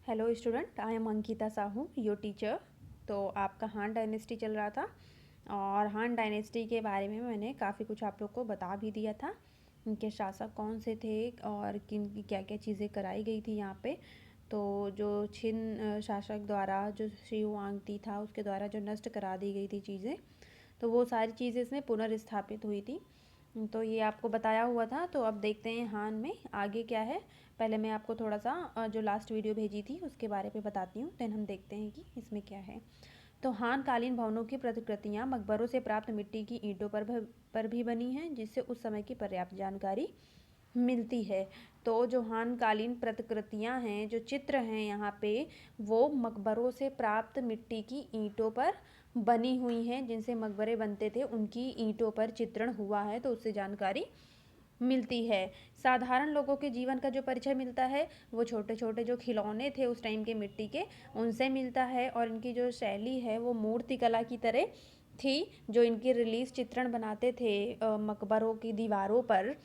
Hello student, I am Ankita Sahu, your teacher. तो आपका हान डायनेस्टी चल रहा था और हान डायनेस्टी के बारे में मैंने काफ़ी कुछ आप लोग को बता भी दिया था। इनके शासक कौन से थे और किन की क्या क्या चीज़ें कराई गई थी यहाँ पे। तो जो छिन शासक द्वारा जो शी हुआंगती था उसके द्वारा जो नष्ट करा दी गई थी चीज़ें, तो वो सारी चीज़ें इसमें पुनर्स्थापित हुई थी। तो ये आपको बताया हुआ था। तो अब देखते हैं हान में आगे क्या है। पहले मैं आपको थोड़ा सा जो लास्ट वीडियो भेजी थी उसके बारे में बताती हूँ, देन हम देखते हैं कि इसमें क्या है। तो हान कालीन भवनों की प्रतिकृतियाँ मकबरों से प्राप्त मिट्टी की ईंटों पर भी बनी हैं, जिससे उस समय की पर्याप्त जानकारी मिलती है। तो जो हान कालीन प्रतिकृतियाँ हैं, जो चित्र हैं यहाँ पे, वो मकबरों से प्राप्त मिट्टी की ईंटों पर बनी हुई हैं। जिनसे मकबरे बनते थे उनकी ईंटों पर चित्रण हुआ है, तो उससे जानकारी मिलती है। साधारण लोगों के जीवन का जो परिचय मिलता है वो छोटे छोटे जो खिलौने थे उस टाइम के मिट्टी के, उनसे मिलता है। और इनकी जो शैली है वो मूर्ति कला की तरह थी। जो इनकी रिलीफ चित्रण बनाते थे मकबरों की दीवारों पर,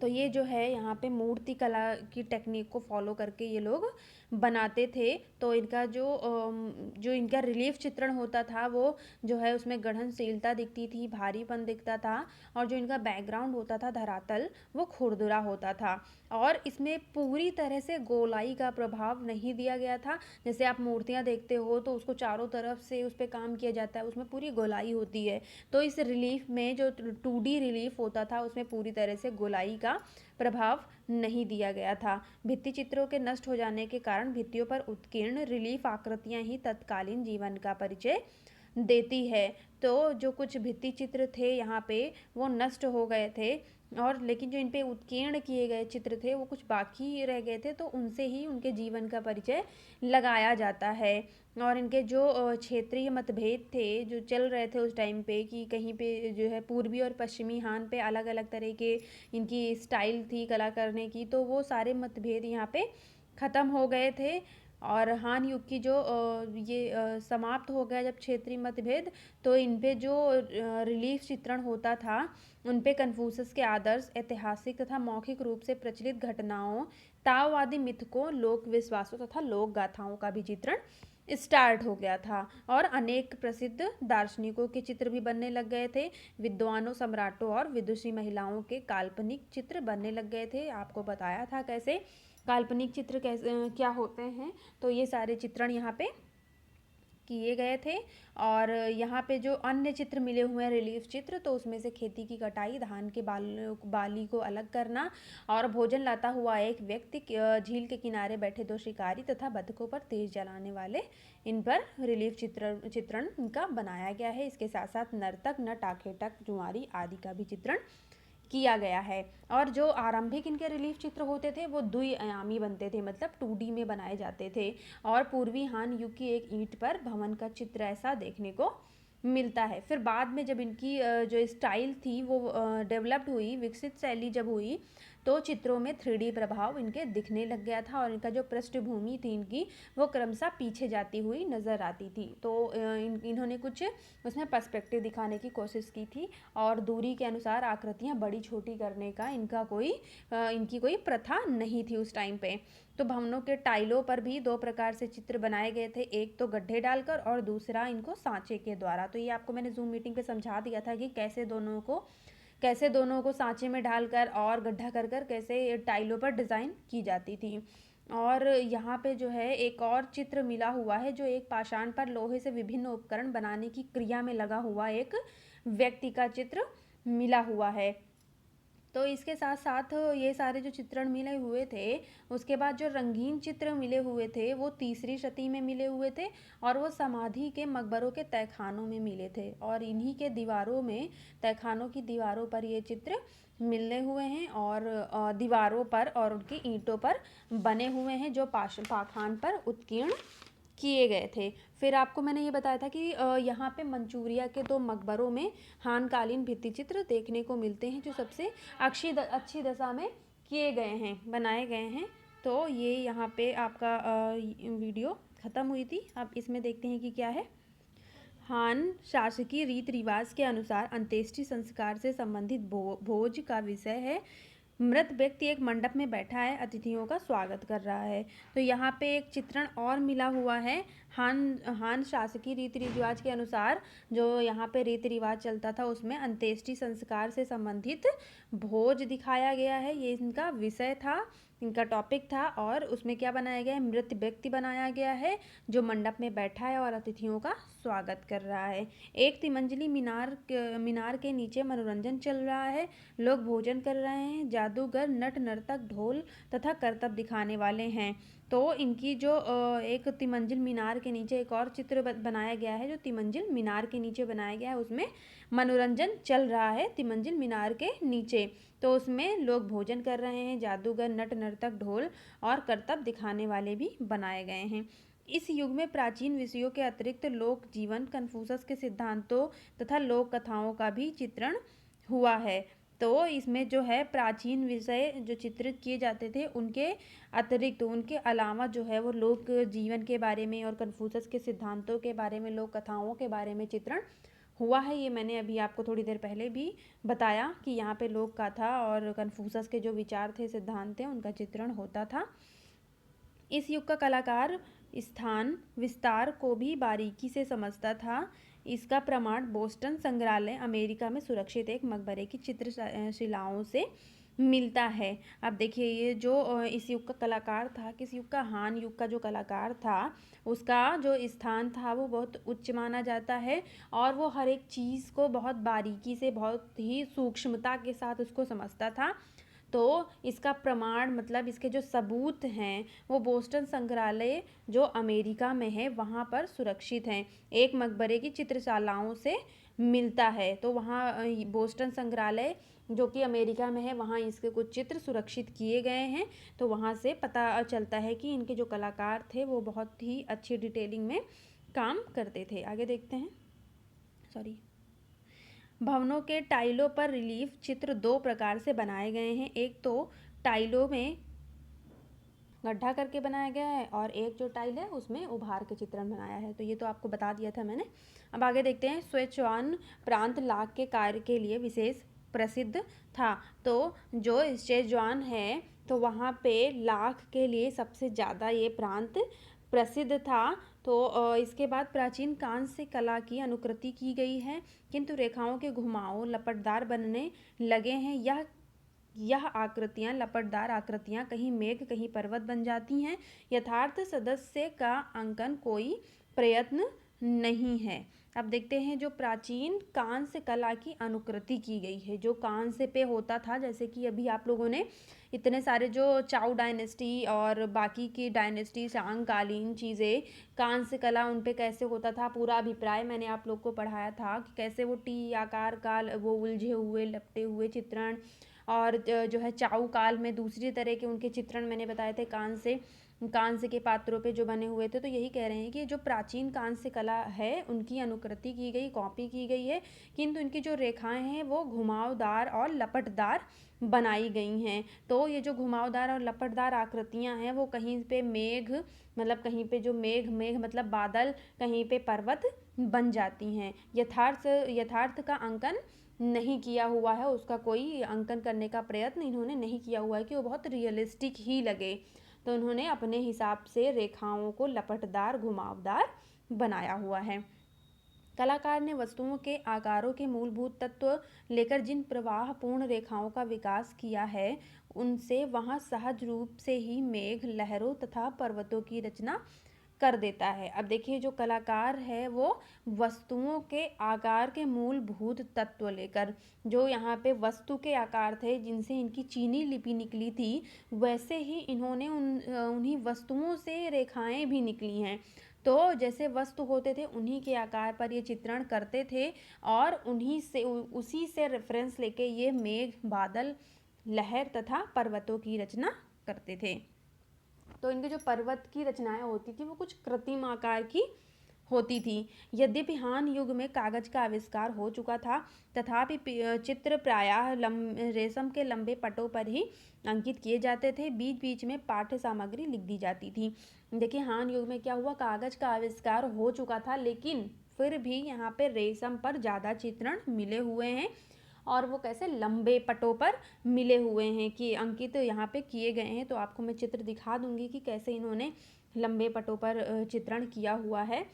तो ये जो है यहाँ पे मूर्ति कला की टेक्निक को फॉलो करके ये लोग बनाते थे। तो इनका जो इनका रिलीफ चित्रण होता था वो जो है उसमें गढ़नशीलता दिखती थी, भारीपन दिखता था। और जो इनका बैकग्राउंड होता था धरातल, वो खुरदुरा होता था। और इसमें पूरी तरह से गोलाई का प्रभाव नहीं दिया गया था। जैसे आप मूर्तियाँ देखते हो तो उसको चारों तरफ से उस पर काम किया जाता है, उसमें पूरी गोलाई होती है। तो इस रिलीफ में जो 2D रिलीफ होता था उसमें पूरी तरह से गोलाई का प्रभाव नहीं दिया गया था। भित्ति चित्रों के नष्ट हो जाने के कारण भित्तियों पर उत्कीर्ण रिलीफ आकृतियां ही तत्कालीन जीवन का परिचय देती है। तो जो कुछ भित्ति चित्र थे यहाँ पे वो नष्ट हो गए थे, और लेकिन जो इन पे उत्कीर्ण किए गए चित्र थे वो कुछ बाकी रह गए थे, तो उनसे ही उनके जीवन का परिचय लगाया जाता है। और इनके जो क्षेत्रीय मतभेद थे जो चल रहे थे उस टाइम पे, कि कहीं पे जो है पूर्वी और पश्चिमी हान पे अलग अलग तरह के इनकी स्टाइल थी कला करने की, तो वो सारे मतभेद यहाँ पे ख़त्म हो गए थे। और हान युग की जो ये समाप्त हो गया जब क्षेत्रीय मतभेद, तो इन पे जो रिलीफ चित्रण होता था उन पे कन्फ्यूशस के आदर्श, ऐतिहासिक तथा मौखिक रूप से प्रचलित घटनाओं, ताववादी मिथकों, लोक विश्वासों तथा लोक गाथाओं का भी चित्रण स्टार्ट हो गया था। और अनेक प्रसिद्ध दार्शनिकों के चित्र भी बनने लग गए थे। विद्वानों, सम्राटों और विदुषी महिलाओं के काल्पनिक चित्र बनने लग गए थे। आपको बताया था कैसे काल्पनिक चित्र कैसे क्या होते हैं। तो ये सारे चित्रण यहाँ पे किए गए थे। और यहाँ पे जो अन्य चित्र मिले हुए हैं रिलीफ चित्र, तो उसमें से खेती की कटाई, धान के बाली को अलग करना, और भोजन लाता हुआ एक व्यक्ति, झील के किनारे बैठे दो शिकारी तथा बतखों पर तीर चलाने वाले, इन पर रिलीफ चित्रण इनका बनाया गया है। इसके साथ साथ नर्तक, नट, आखेटक, जुआरी आदि का भी चित्रण किया गया है। और जो आरंभिक इनके रिलीफ चित्र होते थे वो द्विआयामी बनते थे, मतलब 2D में बनाए जाते थे। और पूर्वी हान युग की एक ईंट पर भवन का चित्र ऐसा देखने को मिलता है। फिर बाद में जब इनकी जो स्टाइल थी वो डेवलप्ड हुई, विकसित शैली जब हुई, तो चित्रों में 3D प्रभाव इनके दिखने लग गया था। और इनका जो पृष्ठभूमि थी इनकी, वो क्रमशः पीछे जाती हुई नज़र आती थी। तो इन्होंने कुछ उसमें पर्सपेक्टिव दिखाने की कोशिश की थी। और दूरी के अनुसार आकृतियाँ बड़ी छोटी करने का इनकी कोई प्रथा नहीं थी उस टाइम पे। तो भवनों के टाइलों पर भी दो प्रकार से चित्र बनाए गए थे, एक तो गड्ढे डालकर और दूसरा इनको सांचे के द्वारा। तो ये आपको मैंने जूम मीटिंग पे समझा दिया था कि कैसे दोनों को सांचे में डालकर और गड्ढा कर कर कैसे टाइलों पर डिज़ाइन की जाती थी। और यहाँ पे जो है एक और चित्र मिला हुआ है, जो एक पाषाण पर लोहे से विभिन्न उपकरण बनाने की क्रिया में लगा हुआ एक व्यक्ति का चित्र मिला हुआ है। तो इसके साथ साथ ये सारे जो चित्रण मिले हुए थे, उसके बाद जो रंगीन चित्र मिले हुए थे वो तीसरी शती में मिले हुए थे। और वो समाधि के मकबरों के तहखानों में मिले थे। और इन्हीं के दीवारों में, तहखानों की दीवारों पर ये चित्र मिलने हुए हैं। और दीवारों पर और उनकी ईंटों पर बने हुए हैं, जो पाखान पर उत्कीर्ण किए गए थे। फिर आपको मैंने ये बताया था कि यहाँ पे मंचूरिया के दो मकबरों में हानकालीन भित्ति चित्र देखने को मिलते हैं, जो सबसे अच्छी दशा में किए गए हैं, बनाए गए हैं। तो ये यहाँ पे आपका वीडियो ख़त्म हुई थी। अब इसमें देखते हैं कि क्या है। हान शासकीय रीत रिवाज के अनुसार अंत्येष्टि संस्कार से संबंधित भोज का विषय है। मृत व्यक्ति एक मंडप में बैठा है, अतिथियों का स्वागत कर रहा है। तो यहाँ पे एक चित्रण और मिला हुआ है। हान शासकीय रीति रिवाज के अनुसार जो यहाँ पे रीति रिवाज चलता था उसमें अंत्येष्टि संस्कार से संबंधित भोज दिखाया गया है। ये इनका विषय था, इनका टॉपिक था। और उसमें क्या बनाया गया है, मृत व्यक्ति बनाया गया है जो मंडप में बैठा है और अतिथियों का स्वागत कर रहा है। एक तिमंजिली मीनार के नीचे मनोरंजन चल रहा है, लोग भोजन कर रहे हैं, जादूगर, नट नर्तक, ढोल तथा करतब दिखाने वाले हैं। तो इनकी जो एक तिमंजिल मीनार के नीचे एक और चित्र बनाया गया है, जो तिमंजिल मीनार के नीचे बनाया गया है, उसमें मनोरंजन चल रहा है तिमंजिल मीनार के नीचे। तो उसमें लोग भोजन कर रहे हैं, जादूगर, नट नर्तक, ढोल और करतब दिखाने वाले भी बनाए गए हैं। इस युग में प्राचीन विषयों के अतिरिक्त लोक जीवन, कन्फ्यूशस के सिद्धांतों तथा लोक कथाओं का भी चित्रण हुआ है। तो इसमें जो है प्राचीन विषय जो चित्रित किए जाते थे उनके अतिरिक्त, उनके अलावा जो है वो लोक जीवन के बारे में और कन्फ्यूशस के सिद्धांतों के बारे में, लोक कथाओं के बारे में चित्रण हुआ है। ये मैंने अभी आपको थोड़ी देर पहले भी बताया कि यहाँ पे लोक कथा और कन्फ्यूशस के जो विचार थे, सिद्धांत थे, उनका चित्रण होता था। इस युग का कलाकार स्थान विस्तार को भी बारीकी से समझता था। इसका प्रमाण बोस्टन संग्रहालय अमेरिका में सुरक्षित एक मकबरे की चित्रशिलाओं से मिलता है। अब देखिए ये जो इस युग का कलाकार था, किस युग का, हान युग का जो कलाकार था, उसका जो स्थान था वो बहुत उच्च माना जाता है और वो हर एक चीज़ को बहुत बारीकी से, बहुत ही सूक्ष्मता के साथ उसको समझता था। तो इसका प्रमाण, मतलब इसके जो सबूत हैं, वो बोस्टन संग्रहालय जो अमेरिका में है वहाँ पर सुरक्षित हैं, एक मकबरे की चित्रशालाओं से मिलता है। तो वहाँ बोस्टन संग्रहालय जो कि अमेरिका में है, वहाँ इसके कुछ चित्र सुरक्षित किए गए हैं। तो वहाँ से पता चलता है कि इनके जो कलाकार थे वो बहुत ही अच्छी डिटेलिंग में काम करते थे। आगे देखते हैं। भवनों के टाइलों पर रिलीफ चित्र दो प्रकार से बनाए गए हैं। एक तो टाइलों में गड्ढा करके बनाया गया है और एक जो टाइल है उसमें उभार के चित्रण बनाया है। तो ये तो आपको बता दिया था मैंने। अब आगे देखते हैं। सिचुआन प्रांत लाख के कार्य के लिए विशेष प्रसिद्ध था। तो जो सिचुआन है तो वहाँ पे लाख के लिए सबसे ज़्यादा ये प्रांत प्रसिद्ध था। तो इसके बाद प्राचीन कांस्य कला की अनुकृति की गई है, किंतु रेखाओं के घुमाव लपटदार बनने लगे हैं। यह आकृतियाँ, लपटदार आकृतियाँ कहीं मेघ कहीं पर्वत बन जाती हैं। यथार्थ सदस्य का अंकन कोई प्रयत्न नहीं है। अब देखते हैं जो प्राचीन कांस्य कला की अनुकृति की गई है, जो कांस्य पे होता था, जैसे कि अभी आप लोगों ने इतने सारे जो चाउ डायनेस्टी और बाकी की डायनेस्टी, सांगकालीन चीज़ें, कांस्य कला उन पे कैसे होता था, पूरा अभिप्राय मैंने आप लोग को पढ़ाया था कि कैसे वो टी आकार का वो उलझे हुए, लपटे हुए चित्रण, और जो है चाउ काल में दूसरी तरह के उनके चित्रण मैंने बताए थे, कांस्य के पात्रों पे जो बने हुए थे। तो यही कह रहे हैं कि जो प्राचीन कांस्य कला है उनकी अनुकृति की गई, कॉपी की गई है, किंतु इनकी जो रेखाएं हैं वो घुमावदार और लपटदार बनाई गई हैं। तो ये जो घुमावदार और लपटदार आकृतियां हैं वो कहीं पे मेघ, मतलब कहीं पे जो मेघ मतलब बादल, कहीं पे पर्वत बन जाती हैं। यथार्थ का अंकन नहीं किया हुआ है, उसका कोई अंकन करने का प्रयत्न इन्होंने नहीं किया हुआ है कि वो बहुत रियलिस्टिक ही लगे। तो उन्होंने अपने हिसाब से रेखाओं को लपटदार, घुमावदार बनाया हुआ है। कलाकार ने वस्तुओं के आकारों के मूलभूत तत्व लेकर जिन प्रवाहपूर्ण रेखाओं का विकास किया है, उनसे वहाँ सहज रूप से ही मेघ, लहरों तथा पर्वतों की रचना कर देता है। अब देखिए जो कलाकार है वो वस्तुओं के आकार के मूलभूत तत्व लेकर, जो यहाँ पे वस्तु के आकार थे जिनसे इनकी चीनी लिपि निकली थी, वैसे ही इन्होंने उन्हीं वस्तुओं से रेखाएं भी निकली हैं। तो जैसे वस्तु होते थे उन्हीं के आकार पर ये चित्रण करते थे और उसी से रेफरेंस लेके ये मेघ, बादल, लहर तथा पर्वतों की रचना करते थे। तो इनके जो पर्वत की रचनाएं होती थी वो कुछ कृत्रिम आकार की होती थी। यद्यपि हान युग में कागज का आविष्कार हो चुका था, तथापि चित्र प्रायः रेशम के लंबे पटों पर ही अंकित किए जाते थे। बीच बीच में पाठ्य सामग्री लिख दी जाती थी। देखिए हान युग में क्या हुआ, कागज का आविष्कार हो चुका था लेकिन फिर भी यहाँ पे रेशम पर ज़्यादा चित्रण मिले हुए हैं और वो कैसे लंबे पटों पर मिले हुए हैं कि अंकित यहाँ पे किए गए हैं। तो आपको मैं चित्र दिखा दूंगी कि कैसे इन्होंने लंबे पटों पर चित्रण किया हुआ है।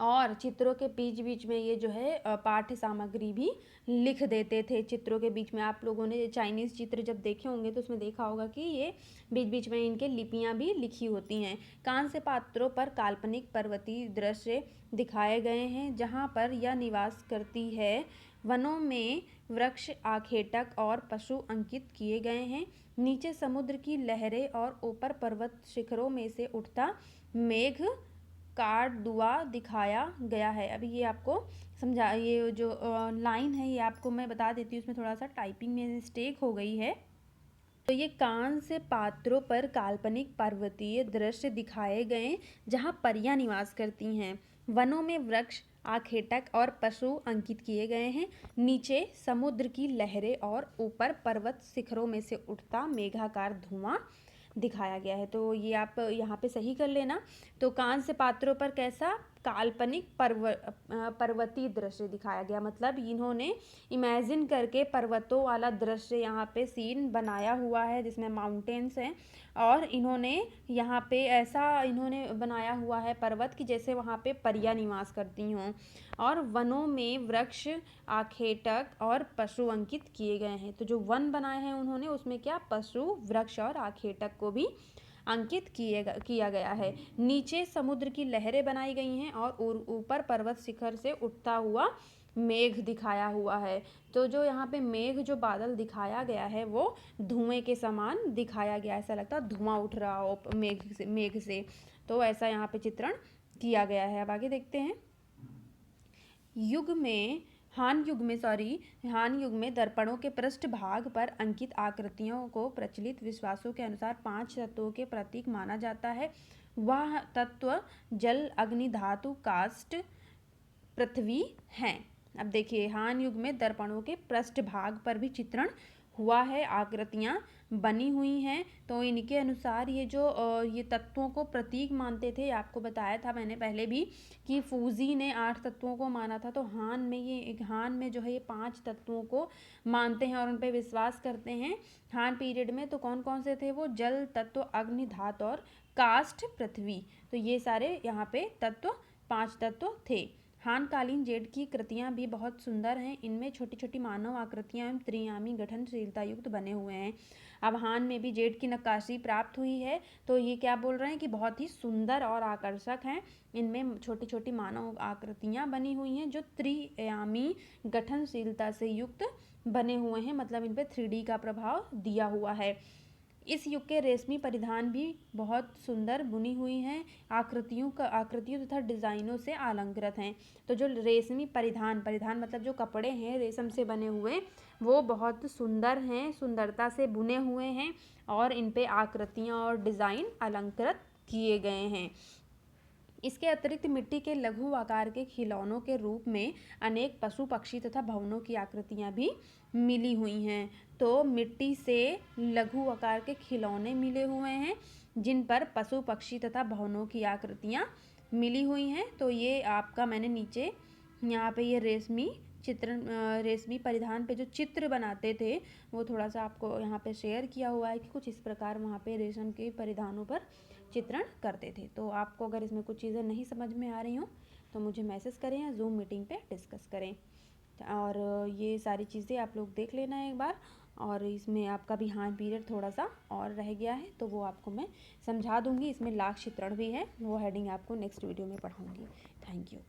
और चित्रों के बीच बीच में ये जो है पाठ्य सामग्री भी लिख देते थे। चित्रों के बीच में आप लोगों ने चाइनीज़ चित्र जब देखे होंगे तो उसमें देखा होगा कि ये बीच बीच में इनके लिपियां भी लिखी होती हैं। कांस्य पात्रों पर काल्पनिक पर्वतीय दृश्य दिखाए गए हैं जहाँ पर यह निवास करती है। वनों में वृक्ष, आखेटक और पशु अंकित किए गए हैं। नीचे समुद्र की लहरें और ऊपर पर्वत शिखरों में से उठता मेघ कारदुआ दिखाया गया है। अभी ये आपको समझा, ये जो लाइन है ये आपको मैं बता देती हूँ, उसमें थोड़ा सा टाइपिंग में मिस्टेक हो गई है। तो ये कांस्य पात्रों पर काल्पनिक पर्वतीय दृश्य दिखाए गए जहाँ परियां निवास करती हैं। वनों में वृक्ष, आखेटक और पशु अंकित किए गए हैं। नीचे समुद्र की लहरें और ऊपर पर्वत शिखरों में से उठता मेघाकार धुआं दिखाया गया है। तो ये आप यहाँ पे सही कर लेना। तो कांस्य पात्रों पर कैसा काल्पनिक पर्वतीय दृश्य दिखाया गया, मतलब इन्होंने इमेजिन करके पर्वतों वाला दृश्य यहाँ पे सीन बनाया हुआ है जिसमें माउंटेन्स हैं। और इन्होंने यहाँ पे ऐसा इन्होंने बनाया हुआ है पर्वत की जैसे वहाँ पे परियां निवास करती हों। और वनों में वृक्ष, आखेटक और पशु अंकित किए गए हैं। तो जो वन बनाए हैं उन्होंने उसमें क्या पशु, वृक्ष और आखेटक को भी अंकित किया गया है। नीचे समुद्र की लहरें बनाई गई हैं और ऊपर पर्वत शिखर से उठता हुआ मेघ दिखाया हुआ है। तो जो यहाँ पे मेघ जो बादल दिखाया गया है वो धुएं के समान दिखाया गया, ऐसा लगता है धुआं उठ रहा हो मेघ से। तो ऐसा यहाँ पे चित्रण किया गया है। अब आगे देखते हैं। हान युग में दर्पणों के पृष्ठ भाग पर अंकित आकृतियों को प्रचलित विश्वासों के अनुसार 5 तत्वों के प्रतीक माना जाता है। वह तत्व जल, अग्नि, धातु, काष्ठ, पृथ्वी हैं। अब देखिए, हान युग में दर्पणों के पृष्ठ भाग पर भी चित्रण हुआ है, आकृतियाँ बनी हुई हैं। तो इनके अनुसार ये जो ये तत्वों को प्रतीक मानते थे, आपको बताया था मैंने पहले भी कि फूजी ने 8 तत्वों को माना था। तो हान में जो है ये 5 तत्वों को मानते हैं और उन पर विश्वास करते हैं। हान पीरियड में तो कौन कौन से थे वो? जल तत्व, अग्नि, धातु और काष्ठ, पृथ्वी। तो ये सारे यहाँ पे तत्व 5 तत्व थे। हान कालीन जेड की कृतियाँ भी बहुत सुंदर हैं। इनमें छोटी छोटी मानव आकृतियाँ एवं त्रियामी गठनशीलता युक्त बने हुए हैं। अब हान में भी जेड की नक्काशी प्राप्त हुई है। तो ये क्या बोल रहे हैं कि बहुत ही सुंदर और आकर्षक हैं। इनमें छोटी छोटी मानव आकृतियाँ बनी हुई हैं जो त्रियामी गठनशीलता से युक्त बने हुए हैं, मतलब इन पर 3D का प्रभाव दिया हुआ है। इस युग के रेशमी परिधान भी बहुत सुंदर बुनी हुई हैं, आकृतियों तथा डिज़ाइनों से अलंकृत हैं। तो जो रेशमी परिधान मतलब जो कपड़े हैं रेशम से बने हुए, वो बहुत सुंदर हैं, सुंदरता से बुने हुए हैं और इन पे आकृतियाँ और डिज़ाइन अलंकृत किए गए हैं। इसके अतिरिक्त मिट्टी के लघु आकार के खिलौनों के रूप में अनेक पशु, पक्षी तथा भवनों की आकृतियाँ भी मिली हुई हैं। तो मिट्टी से लघु आकार के खिलौने मिले हुए हैं जिन पर पशु, पक्षी तथा भवनों की आकृतियाँ मिली हुई हैं। तो ये आपका मैंने नीचे यहाँ पे ये रेशमी परिधान पे जो चित्र बनाते थे वो थोड़ा सा आपको यहाँ पे शेयर किया हुआ है कि कुछ इस प्रकार वहाँ पे रेशम के परिधानों पर चित्रण करते थे। तो आपको अगर इसमें कुछ चीज़ें नहीं समझ में आ रही हों तो मुझे मैसेज करें या जूम मीटिंग पे डिस्कस करें। और ये सारी चीज़ें आप लोग देख लेना एक बार। और इसमें आपका भी हान पीरियड थोड़ा सा और रह गया है तो वो आपको मैं समझा दूँगी। इसमें लाख चित्रण भी है, वो हेडिंग आपको नेक्स्ट वीडियो में पढ़ाऊँगी। Thank you.